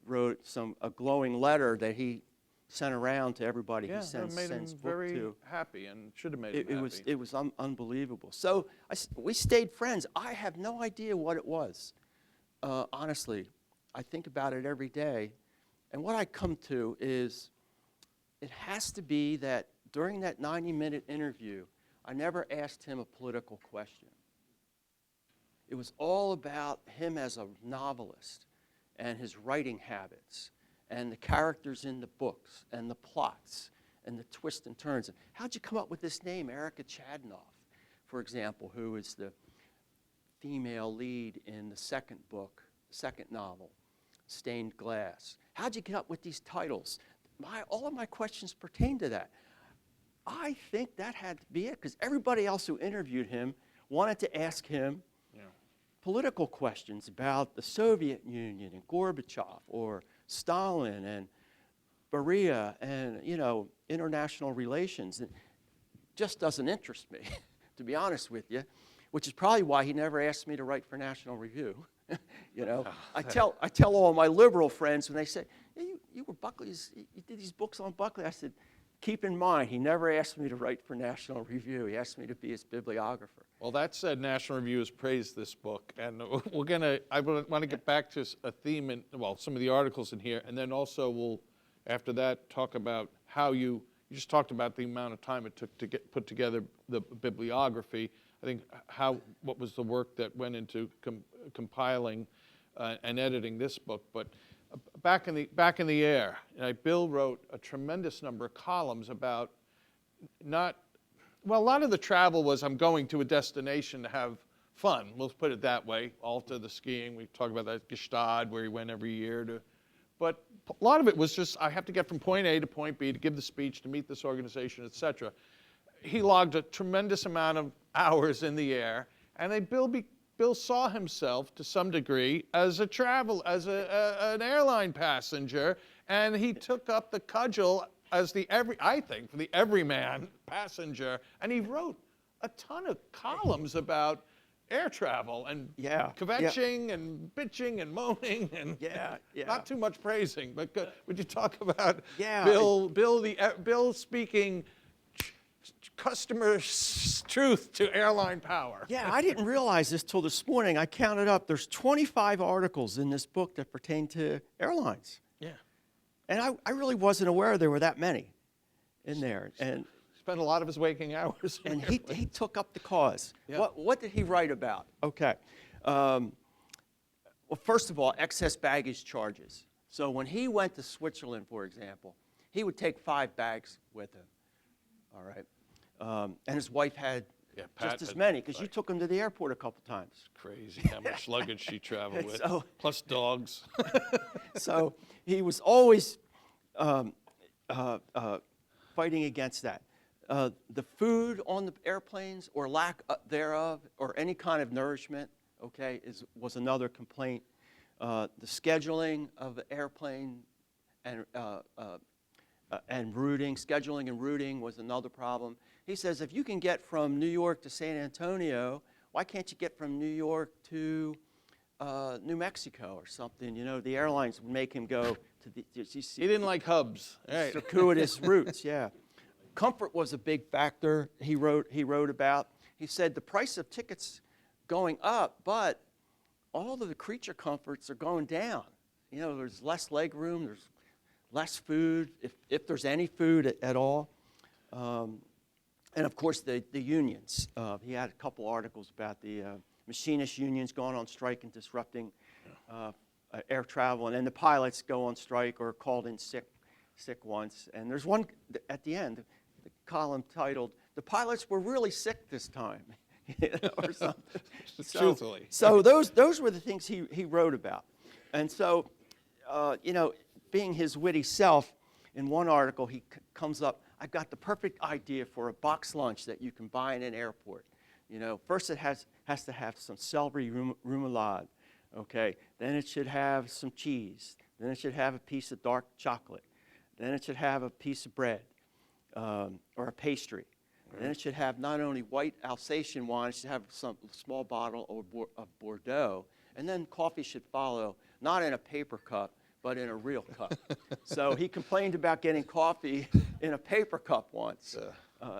wrote a glowing letter that he sent around to everybody he sends made him book very to. happy, and should have made him happy. It was unbelievable. So we stayed friends. I have no idea what it was. Honestly, I think about it every day. And what I come to is it has to be that during that 90-minute interview, I never asked him a political question. It was all about him as a novelist and his writing habits and the characters in the books and the plots and the twists and turns. And how'd you come up with this name, Erica Chadnoff, for example, who is the female lead in the second book, second novel, Stained Glass? How'd you get up with these titles? All of my questions pertain to that. I think that had to be it, because everybody else who interviewed him wanted to ask him political questions about the Soviet Union and Gorbachev or Stalin and Beria and, international relations. It just doesn't interest me, to be honest with you. which is probably why he never asked me to write for National Review. I tell all my liberal friends when they say, hey, you were Buckley's, you did these books on Buckley. I said, keep in mind, he never asked me to write for National Review. He asked me to be his bibliographer. Well, that said, National Review has praised this book, and I want to get back to a theme in, well, some of the articles in here, and then also we'll, after that, talk about how you just talked about the amount of time it took to put together the bibliography. I think what was the work that went into compiling and editing this book, but back in the air, Bill wrote a tremendous number of columns about a lot of the travel was I'm going to a destination to have fun. We'll put it that way. Alta, the skiing, we talk about that, Gstaad, where he went every year. But a lot of it was just I have to get from point A to point B to give the speech, to meet this organization, etc. He logged a tremendous amount of hours in the air, and Bill saw himself to some degree as an airline passenger, and he took up the cudgel as for the everyman passenger, and he wrote a ton of columns about air travel and kvetching and bitching and moaning and not too much praising. But would you talk about Bill speaking customer truth to airline power? Yeah, I didn't realize this till this morning. I counted up. There's 25 articles in this book that pertain to airlines. Yeah. And I really wasn't aware there were that many in there. And spent a lot of his waking hours. And he took up the cause. Yeah. What did he write about? Okay. Well, first of all, excess baggage charges. So when he went to Switzerland, for example, he would take 5 bags with him. All right. And his wife had just as many, because you took him to the airport a couple times. It's crazy how much luggage she traveled with, plus dogs. So he was always fighting against that. The food on the airplanes, or lack thereof, or any kind of nourishment, okay, was another complaint. The scheduling of the airplane and scheduling and routing was another problem. He says, if you can get from New York to San Antonio, why can't you get from New York to New Mexico or something? The airlines would make him go to the He didn't like hubs. Right. Circuitous routes, yeah. Comfort was a big factor he wrote about. He said the price of tickets going up, but all of the creature comforts are going down. There's less leg room, there's less food, if there's any food at all. And of course, the unions. He had a couple articles about the machinist unions going on strike and disrupting air travel. And then the pilots go on strike or are called in sick once. And there's one at the end, the column titled, "The pilots were really sick this time," or something. Truthfully. So those were the things he wrote about. And so, being his witty self, in one article he comes up, I've got the perfect idea for a box lunch that you can buy in an airport. First it has to have some celery remoulade, okay? Then it should have some cheese. Then it should have a piece of dark chocolate. Then it should have a piece of bread or a pastry. Right. Then it should have not only white Alsatian wine, it should have some small bottle of Bordeaux. And then coffee should follow, not in a paper cup, but in a real cup. So he complained about getting coffee in a paper cup once.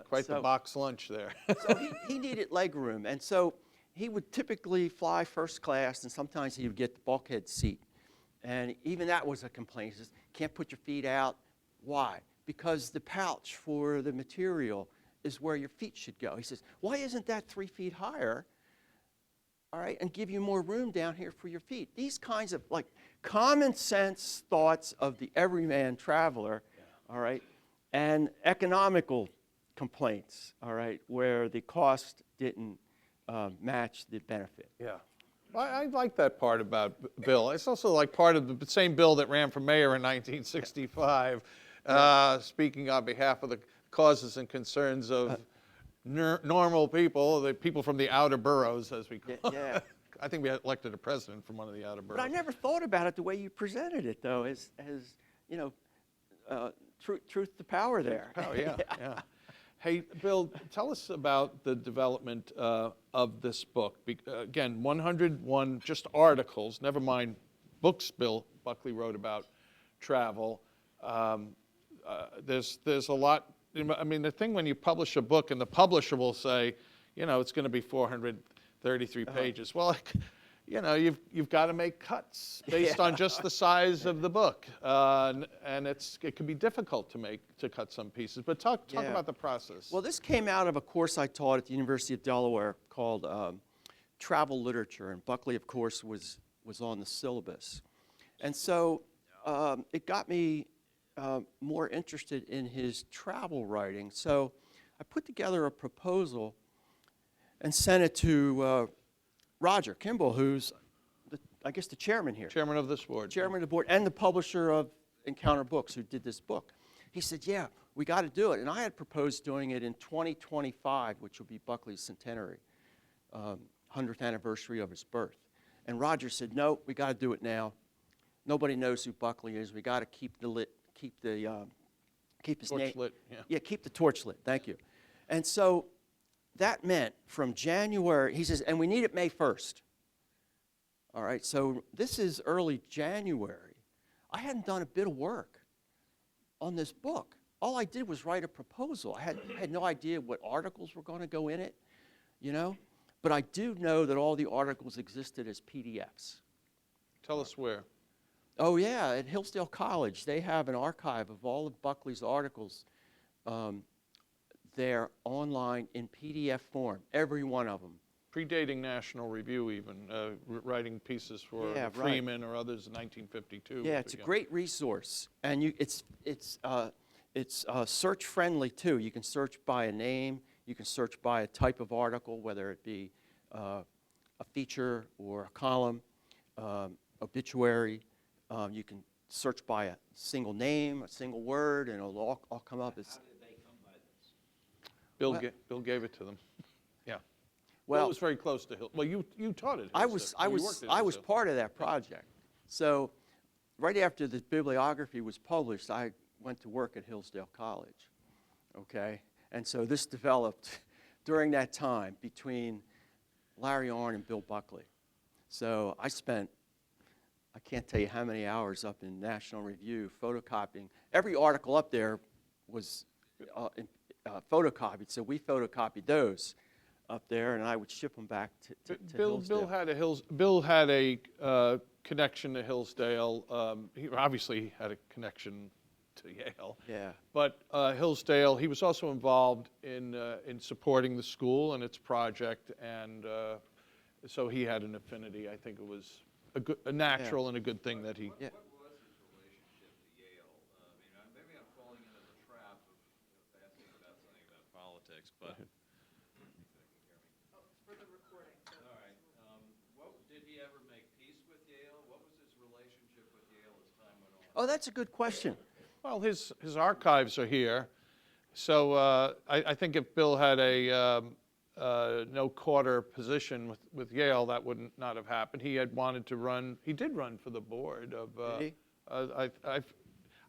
Quite the box lunch there. So he needed leg room. And so he would typically fly first class, and sometimes he would get the bulkhead seat. And even that was a complaint. He says, can't put your feet out. Why? Because the pouch for the material is where your feet should go. He says, why isn't that 3 feet higher? All right, and give you more room down here for your feet. These kinds of common sense thoughts of the everyman traveler, all right, and economical complaints, all right, where the cost didn't match the benefit. Yeah. I like that part about Bill. It's also like part of the same Bill that ran for mayor in 1965, speaking on behalf of the causes and concerns of normal people, the people from the outer boroughs, as we call them. I think we had elected a president from one of the outer boroughs. But I never thought about it the way you presented it, though, as truth to power there. Oh, yeah. Hey, Bill, tell us about the development of this book. Again, 101 just articles, never mind books Bill Buckley wrote about travel. There's a lot. I mean, the thing when you publish a book and the publisher will say, you know, it's going to be 433 pages. Well, you know, you've got to make cuts based on just the size of the book, and it can be difficult to cut some pieces. But talk about the process. Well, this came out of a course I taught at the University of Delaware called Travel Literature, and Buckley, of course, was on the syllabus. And so it got me more interested in his travel writing. So I put together a proposal and sent it to Roger Kimball, who's, I guess, the chairman here. Chairman of this board. Chairman of the board and the publisher of Encounter Books, who did this book. He said, yeah, we got to do it. And I had proposed doing it in 2025, which will be Buckley's centenary, 100th anniversary of his birth. And Roger said, no, we got to do it now. Nobody knows who Buckley is. We got to keep his Torch name lit, yeah. Yeah, keep the torch lit. Thank you. And so that meant from January, he says, and we need it May 1st. All right, so this is early January. I hadn't done a bit of work on this book. All I did was write a proposal. I had no idea what articles were going to go in it, you know. But I do know that all the articles existed as PDFs. Tell us where. Oh, yeah, at Hillsdale College, they have an archive of all of Buckley's articles. They're online in PDF form, every one of them. Predating National Review even, writing pieces for Freeman or others in 1952. Yeah, it's a great resource. And it's search friendly too. You can search by a name, you can search by a type of article, whether it be a feature or a column, obituary. You can search by a single name, a single word, and it'll all come up. It's, Bill gave it to them. Yeah. well, Bill was very close to Hill. Well, you taught it. I was part of that project. So right after the bibliography was published, I went to work at Hillsdale College. Okay? And so this developed during that time between Larry Arnn and Bill Buckley. So I spent, I can't tell you how many hours up in National Review photocopying. Every article up there was photocopied, so we photocopied those up there, and I would ship them back to Hillsdale. Bill had a connection to Hillsdale. He obviously had a connection to Yale. Yeah. But Hillsdale, he was also involved in supporting the school and its project, and so he had an affinity. I think it was a natural and a good thing that he. Yeah. What was his relationship to Yale? Maybe I'm falling into the trap of asking about something about politics, but. For the recording. All right. Did he ever make peace with Yale? What was his relationship with Yale as time went on? Oh, that's a good question. Well, his archives are here, so I think if Bill had a no quarter position with Yale, that would not have happened. He had wanted to run. He did run for the board of. Did he?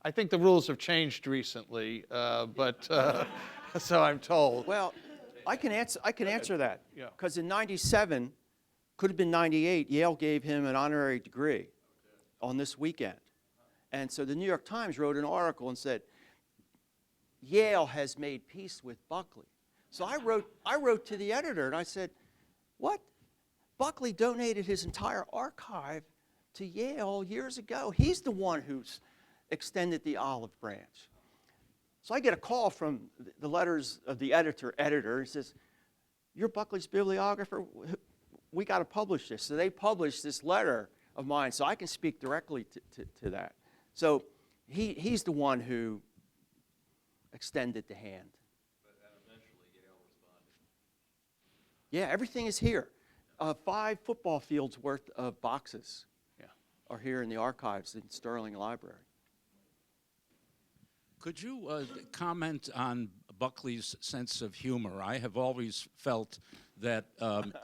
I think the rules have changed recently, but so I'm told. Well, I can answer that. Yeah. Because in '97, could have been '98, Yale gave him an honorary degree on this weekend. And so the New York Times wrote an article and said, Yale has made peace with Buckley. So I wrote to the editor and I said, what? Buckley donated his entire archive to Yale years ago. He's the one who's extended the olive branch. So I get a call from the letters of the editor. He says, you're Buckley's bibliographer? We got to publish this. So they published this letter of mine, so I can speak directly to that. So he's the one who extended the hand. And eventually Yale responded. Yeah, everything is here. 5 football fields worth of boxes are here in the archives in Sterling Library. Could you comment on Buckley's sense of humor? I have always felt that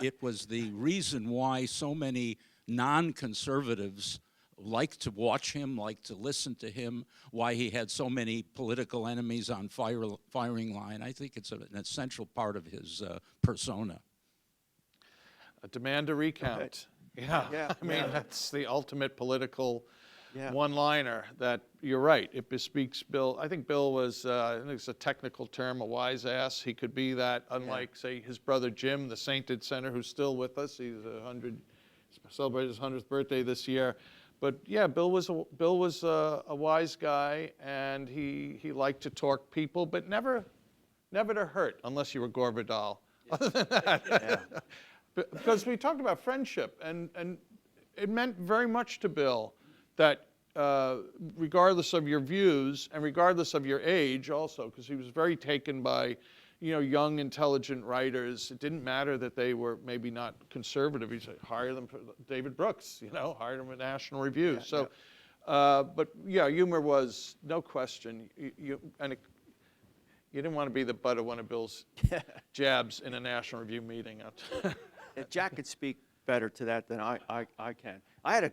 it was the reason why so many non-conservatives liked to watch him, liked to listen to him, why he had so many political enemies on firing line. I think it's an essential part of his persona. A demand a recount. Yeah, Yeah, I mean, yeah. that's the ultimate political Yeah. one-liner that, you're right, it bespeaks Bill. I think Bill was, I think it's a technical term, a wise ass. He could be that, unlike, say, his brother Jim, the sainted senator, who's still with us. He's celebrated his 100th birthday this year. But yeah, Bill was a wise guy, and he liked to torque people, but never to hurt, unless you were Gore Vidal. Other than that, because we talked about friendship, and it meant very much to Bill that regardless of your views and regardless of your age, also, because he was very taken by, young, intelligent writers. It didn't matter that they were maybe not conservative. He said, hire them for David Brooks, hire them at National Review. But yeah, humor was no question. You didn't want to be the butt of one of Bill's jabs in a National Review meeting. Jack could speak better to that than I can. I had a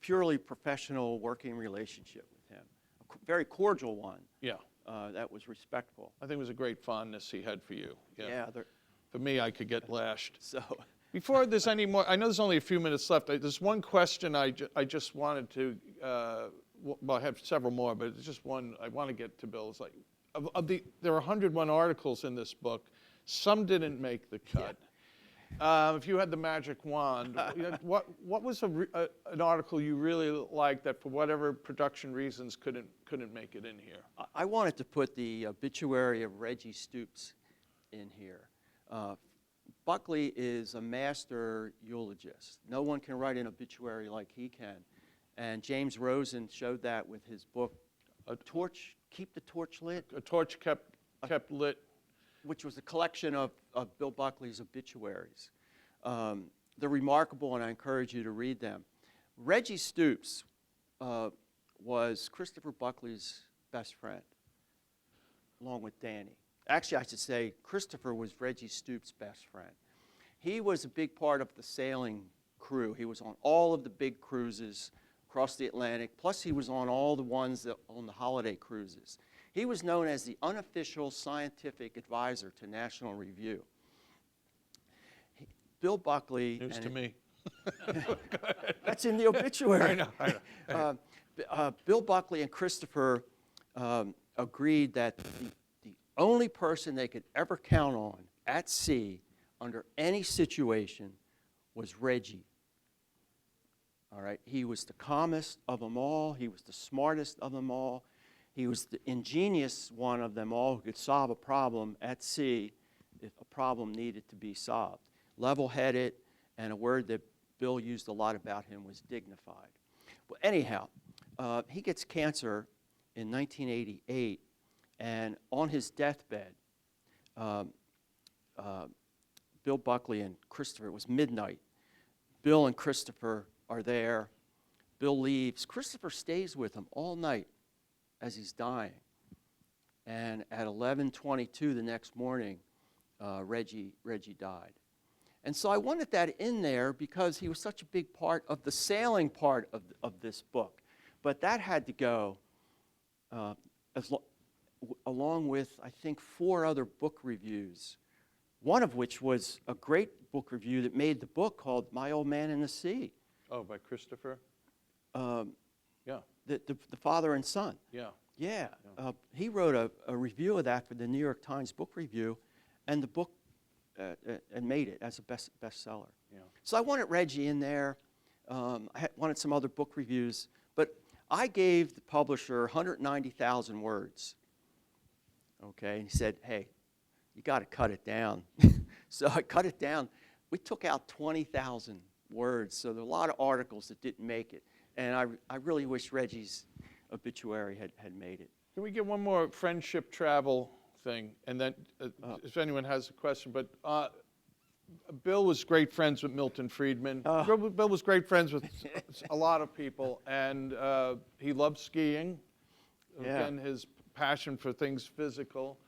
purely professional working relationship with him, a very cordial one. Yeah. That was respectful. I think it was a great fondness he had for you. Yeah. For me, I could get lashed. So. Before there's any more, I know there's only a few minutes left. There's one question I just wanted to, well, I have several more, but it's just one I want to get to Bill. It's like, there are 101 articles in this book. Some didn't make the cut. If you had the magic wand, what was an article you really liked that for whatever production reasons couldn't make it in here? I wanted to put the obituary of Reggie Stoops in here. Buckley is a master eulogist. No one can write an obituary like he can. And James Rosen showed that with his book, Keep the Torch Lit. A torch kept lit. Which was a collection of Bill Buckley's obituaries. They're remarkable, and I encourage you to read them. Reggie Stoops was Christopher Buckley's best friend, along with Danny. Actually, I should say Christopher was Reggie Stoops' best friend. He was a big part of the sailing crew. He was on all of the big cruises across the Atlantic, plus he was on all the ones on the holiday cruises. He was known as the unofficial scientific advisor to National Review. Bill Buckley... News to me. That's in the obituary. I know. Bill Buckley and Christopher agreed that the only person they could ever count on at sea under any situation was Reggie. All right? He was the calmest of them all. He was the smartest of them all. He was the ingenious one of them all who could solve a problem at sea if a problem needed to be solved. Level-headed, and a word that Bill used a lot about him was dignified. Well, anyhow, he gets cancer in 1988, and on his deathbed, Bill Buckley and Christopher, it was midnight. Bill and Christopher are there. Bill leaves. Christopher stays with him all night as he's dying. And at 11:22 the next morning, Reggie died. And so I wanted that in there because he was such a big part of the sailing part of this book. But that had to go along with, I think, 4 other book reviews, one of which was a great book review that made the book called My Old Man in the Sea. Oh, by Christopher? Yeah. The father and son. Yeah. Yeah. He wrote a review of that for the New York Times Book Review, and the book and made it as a bestseller. Yeah. So I wanted Reggie in there. I wanted some other book reviews, but I gave the publisher 190,000 words. Okay, and he said, "Hey, you got to cut it down." So I cut it down. We took out 20,000 words, so there are a lot of articles that didn't make it. And I really wish Reggie's obituary had made it. Can we get one more friendship travel thing? And then, if anyone has a question, but Bill was great friends with Milton Friedman. Bill was great friends with a lot of people, and he loved skiing. Yeah. Again, his passion for things physical.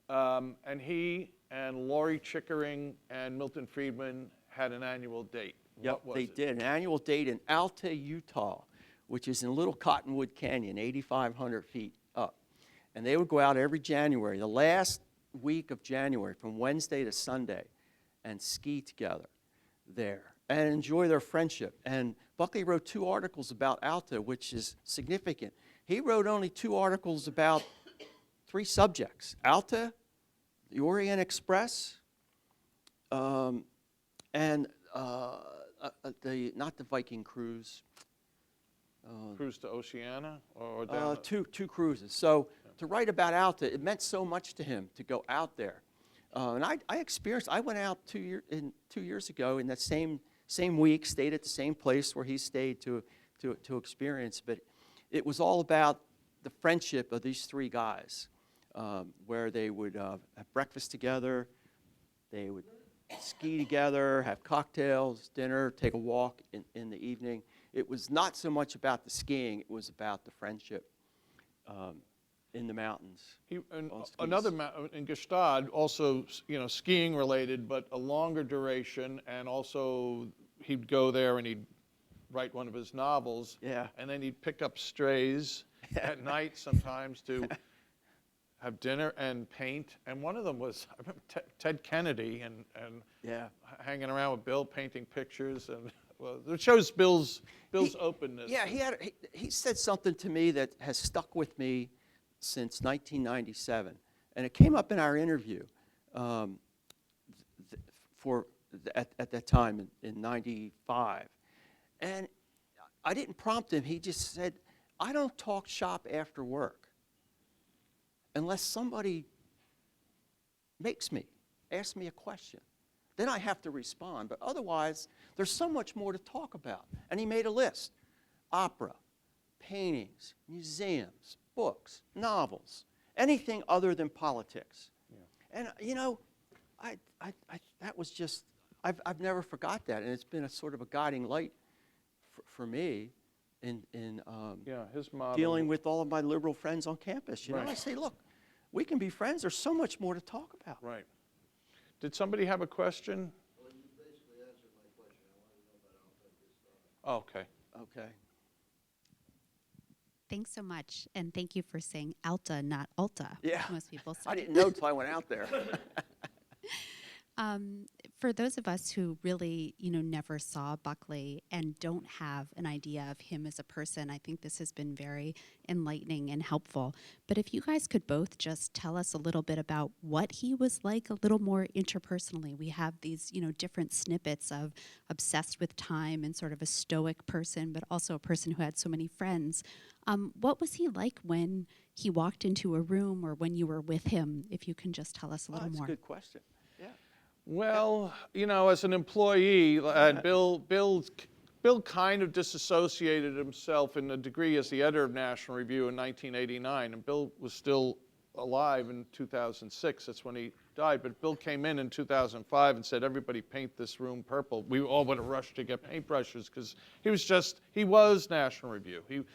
And he and Laurie Chickering and Milton Friedman had an annual date. Yep, What was they it? did. An annual date in Alta, Utah, which is in Little Cottonwood Canyon, 8,500 feet up. And they would go out every January, the last week of January, from Wednesday to Sunday, and ski together there and enjoy their friendship. And Buckley wrote 2 articles about Alta, which is significant. He wrote only 2 articles about 3 subjects: Alta, the Orient Express, and not the Viking cruise. Cruise to Oceania or down? Two cruises. So to write about Alta, it meant so much to him to go out there. And I experienced. I went out 2 years ago in that same week, stayed at the same place where he stayed to experience. But it was all about the friendship of these 3 guys, where they would have breakfast together, they would ski together, have cocktails, dinner, take a walk in the evening. It was not so much about the skiing; it was about the friendship in the mountains. In Gstaad, also, skiing related, but a longer duration, and also he'd go there and he'd write one of his novels. Yeah. And then he'd pick up strays at night sometimes to have dinner and paint. And one of them was, I remember Ted Kennedy and Yeah. hanging around with Bill, painting pictures, and well, it shows Bill's openness. Yeah, he said something to me that has stuck with me since 1997, and it came up in our interview at that time in 95. And I didn't prompt him. He just said, "I don't talk shop after work unless somebody asks me a question. Then I have to respond. But otherwise, there's so much more to talk about." And he made a list: opera, paintings, museums, books, novels, anything other than politics. Yeah. And that was just, I've never forgot that, and it's been a sort of a guiding light for me in his model. dealing with all of my liberal friends on campus. Right. I say, look, we can be friends. There's so much more to talk about. Right. Did somebody have a question? Well, you basically answered my question. I wanted to know about Alta and Gstaad. Okay. Okay. Thanks so much, and thank you for saying Alta, not Alta. Yeah. Most people say. I didn't know until I went out there. For those of us who really, never saw Buckley and don't have an idea of him as a person, I think this has been very enlightening and helpful. But if you guys could both just tell us a little bit about what he was like a little more interpersonally. We have these, different snippets of obsessed with time and sort of a stoic person, but also a person who had so many friends. What was he like when he walked into a room or when you were with him? If you can just tell us a little That's more. a good question. Yeah. Well, as an employee, Bill kind of disassociated himself in a degree as the editor of National Review in 1989, and Bill was still alive in 2006. That's when he died. But Bill came in 2005 and said, "Everybody paint this room purple." We all would have rushed to get paintbrushes because he was National Review. He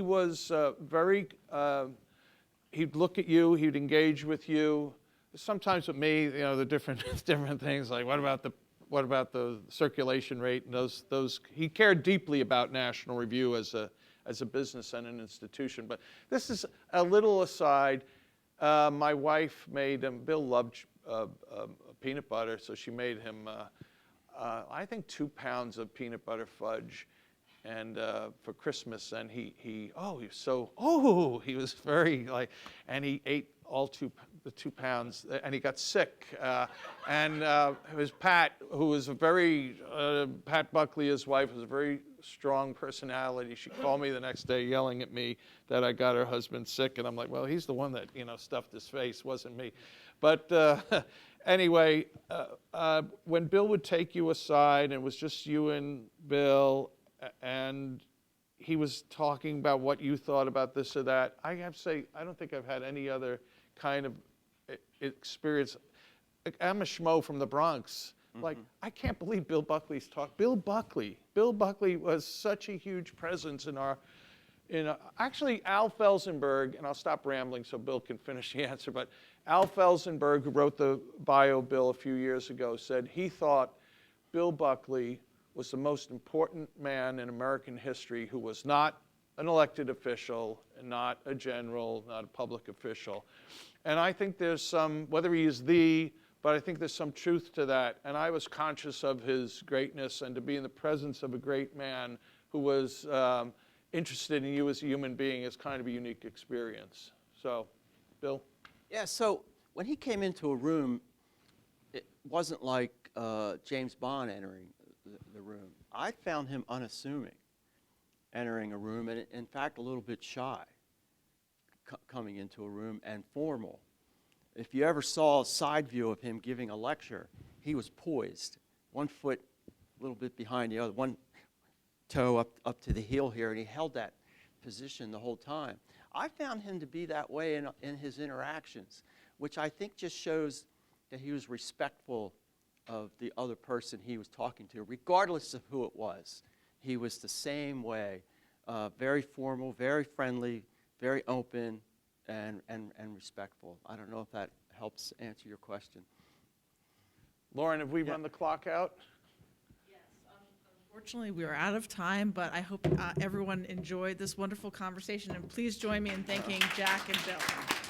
was very, he'd look at you, he'd engage with you. Sometimes with me, the different things like what about the circulation rate and those. He cared deeply about National Review as a business and an institution. But this is a little aside. My wife made him. Bill loved peanut butter, so she made him. I think 2 pounds of peanut butter fudge, and for Christmas. And he was very and he ate all the 2 pounds, and he got sick. And it was Pat, who was Pat Buckley, his wife, was a very strong personality. She called me the next day yelling at me that I got her husband sick, and I'm like, well, he's the one that, stuffed his face, wasn't me. But anyway, when Bill would take you aside, and it was just you and Bill, and he was talking about what you thought about this or that, I have to say, I don't think I've had any other kind of experience. I'm a schmo from the Bronx. Mm-hmm. I can't believe Bill Buckley's talk. Bill Buckley was such a huge presence actually Al Felsenberg, and I'll stop rambling so Bill can finish the answer, but Al Felsenberg, who wrote the bio Bill a few years ago, said he thought Bill Buckley was the most important man in American history who was not an elected official, and not a general, not a public official. And I think there's some, whether he is but I think there's some truth to that. And I was conscious of his greatness, and to be in the presence of a great man who was interested in you as a human being is kind of a unique experience. So, Bill? Yeah, so when he came into a room, it wasn't like James Bond entering the room. I found him unassuming entering a room, and in fact a little bit shy coming into a room, and formal. If you ever saw a side view of him giving a lecture, he was poised, one foot a little bit behind the other, one toe up to the heel here, and he held that position the whole time. I found him to be that way in his interactions, which I think just shows that he was respectful of the other person he was talking to, regardless of who it was. He was the same way, very formal, very friendly, very open, and respectful. I don't know if that helps answer your question. Lauren, have we run the clock out? Yes, unfortunately, we are out of time, but I hope everyone enjoyed this wonderful conversation, and please join me in thanking Jack and Bill.